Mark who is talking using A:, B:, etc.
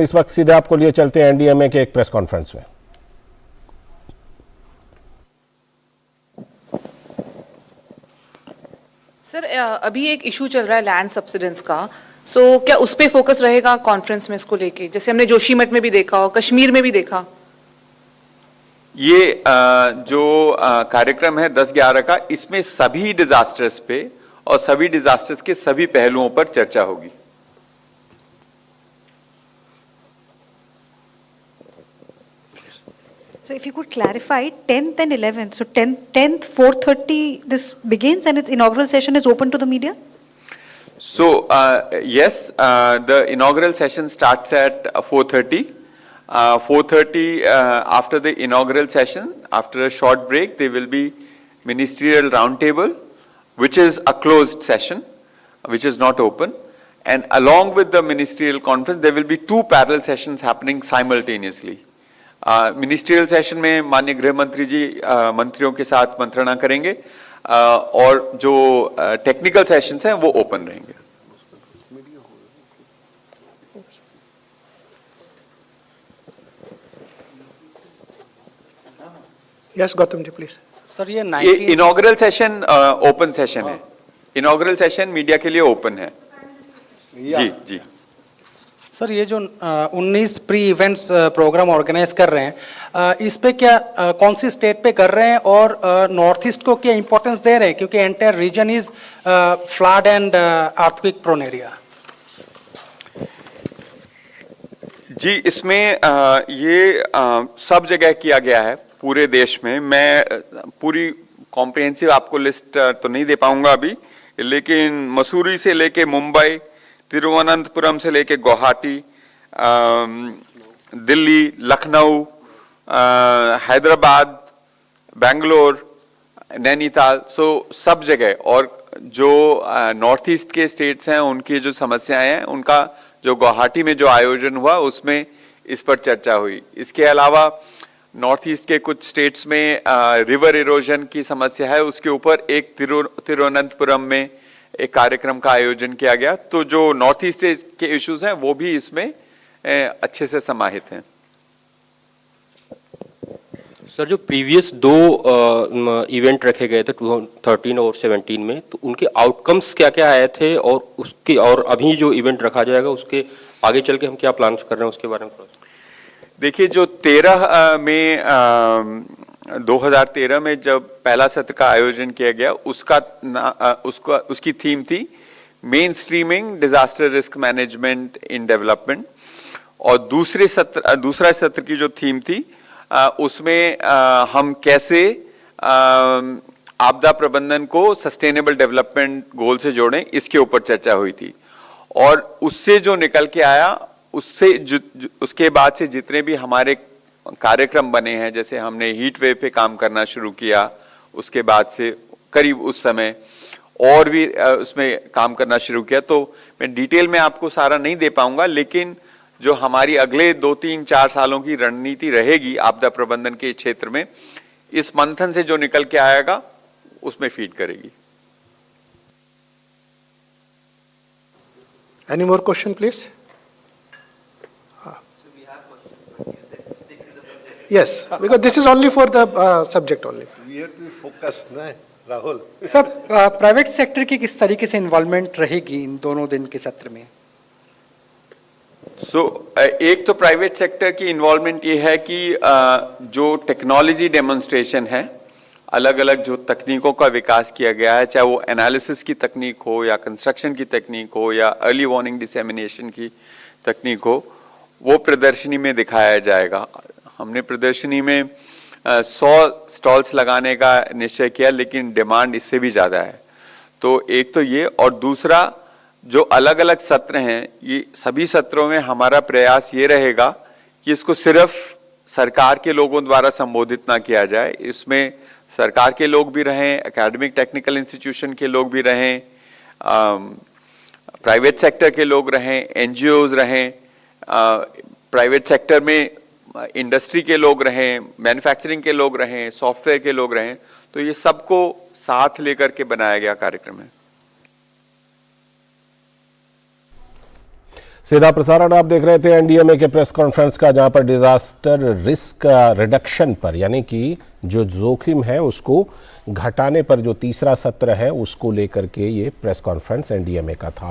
A: इस वक्त सीधे आपको लिए चलते हैं एनडीएमए के एक प्रेस कॉन्फ्रेंस में।
B: सर, अभी एक इशू चल रहा है लैंड सब्सिडेंस का, क्या उस पे फोकस रहेगा कॉन्फ्रेंस में इसको लेके, जैसे हमने जोशीमठ में भी देखा और कश्मीर में भी देखा?
C: ये जो कार्यक्रम है 10-11 का, इसमें सभी डिजास्टर्स पे और सभी डिजास्टर्स के सभी पहलुओं पर चर्चा होगी।
D: So if you could clarify 10th and 11th, so 10th 4:30 this begins and its inaugural session is open to the media?
C: So yes, the inaugural session starts at 4:30. 4:30 after the inaugural session, after a short break, there will be ministerial roundtable, which is a closed session, which is not open. And along with the ministerial conference, there will be two parallel sessions happening simultaneously. Ministerial session में माननीय गृह मंत्री जी मंत्रियों के साथ मंत्रणा करेंगे और जो टेक्निकल सेशंस हैं वो ओपन रहेंगे।
E: Yes Gautam ji please.
F: Sir ये
C: इनॉग्रल सेशन ओपन सेशन है, इनॉग्रल सेशन मीडिया के लिए ओपन है। जी जी
F: सर, ये जो 19 प्री इवेंट्स प्रोग्राम ऑर्गेनाइज कर रहे हैं, इस पे क्या कौन सी स्टेट पे कर रहे हैं और नॉर्थ ईस्ट को क्या इंपॉर्टेंस दे रहे हैं, क्योंकि entire region is flood and earthquake prone area?
C: जी, इसमें ये सब जगह किया गया है पूरे देश में। मैं पूरी कॉम्प्रिहेंसिव आपको लिस्ट तो नहीं दे पाऊंगा अभी, लेकिन मसूरी से लेके मुंबई, तिरुवनंतपुरम से लेके गुवाहाटी, दिल्ली, लखनऊ, हैदराबाद, बेंगलोर, नैनीताल, सब जगह। और जो नॉर्थ ईस्ट के स्टेट्स हैं उनकी जो समस्याएं हैं, उनका जो गुवाहाटी में जो आयोजन हुआ उसमें इस पर चर्चा हुई। इसके अलावा नॉर्थ ईस्ट के कुछ स्टेट्स में रिवर इरोजन की समस्या है, उसके ऊपर एक तिरुवनंतपुरम में एक कार्यक्रम का आयोजन किया गया। तो जो नॉर्थ ईस्ट के इश्यूज हैं वो भी इसमें अच्छे से समाहित हैं।
G: सर, जो प्रीवियस दो इवेंट रखे गए थे 2013 और 17 में, तो उनके आउटकम्स क्या क्या आए थे और उसके और अभी जो इवेंट रखा जाएगा उसके आगे चल के हम क्या प्लान कर रहे हैं उसके बारे में?
C: देखिए, जो 2013 में जब पहला सत्र का आयोजन किया गया, उसकी थीम थी main streaming disaster risk management in development. और दूसरा सत्र की जो थीम थी उसमें हम कैसे आपदा प्रबंधन को सस्टेनेबल डेवलपमेंट गोल से जोड़ें, इसके ऊपर चर्चा हुई थी। और उससे जो निकल के आया, उसके बाद से जितने भी हमारे कार्यक्रम बने हैं, जैसे हमने हीट वेव पे काम करना शुरू किया, उसके बाद से करीब उस समय और भी उसमें काम करना शुरू किया। तो मैं डिटेल में आपको सारा नहीं दे पाऊंगा, लेकिन जो हमारी अगले 2-3-4 सालों की रणनीति रहेगी आपदा प्रबंधन के क्षेत्र में, इस मंथन से जो निकल के आएगा उसमें फीड करेगी।
E: Any more question please? Yes, because this is only for the subject only.
H: We have to be focused, ना राहुल?
F: सर, प्राइवेट सेक्टर की किस तरीके से इन्वॉल्वमेंट रहेगी इन दोनों दिन के सत्र में?
C: एक तो प्राइवेट सेक्टर की इन्वॉल्वमेंट ये है कि जो टेक्नोलॉजी डेमोन्स्ट्रेशन है, अलग अलग जो तकनीकों का विकास किया गया है, चाहे वो एनालिसिस की तकनीक हो या कंस्ट्रक्शन की तकनीक हो या अर्ली वार्निंग डिसेमिनेशन की तकनीक हो, वो प्रदर्शनी में दिखाया जाएगा। हमने प्रदर्शनी में 100 स्टॉल्स लगाने का निश्चय किया, लेकिन डिमांड इससे भी ज़्यादा है। तो एक तो ये, और दूसरा जो अलग अलग सत्र हैं, ये सभी सत्रों में हमारा प्रयास ये रहेगा कि इसको सिर्फ सरकार के लोगों द्वारा संबोधित ना किया जाए। इसमें सरकार के लोग भी रहें, एकेडमिक टेक्निकल इंस्टीट्यूशन के लोग भी रहें, प्राइवेट सेक्टर के लोग रहें, एनजीओज रहें, प्राइवेट सेक्टर में इंडस्ट्री के लोग रहें, मैन्युफैक्चरिंग के लोग रहें, सॉफ्टवेयर के लोग रहें। तो ये सबको साथ लेकर के बनाया गया कार्यक्रम है।
A: सीधा प्रसारण आप देख रहे थे एनडीएमए के प्रेस कॉन्फ्रेंस का, जहां पर डिजास्टर रिस्क रिडक्शन पर, यानी कि जो जोखिम है उसको घटाने पर जो तीसरा सत्र है उसको लेकर के ये प्रेस कॉन्फ्रेंस एनडीएमए का था।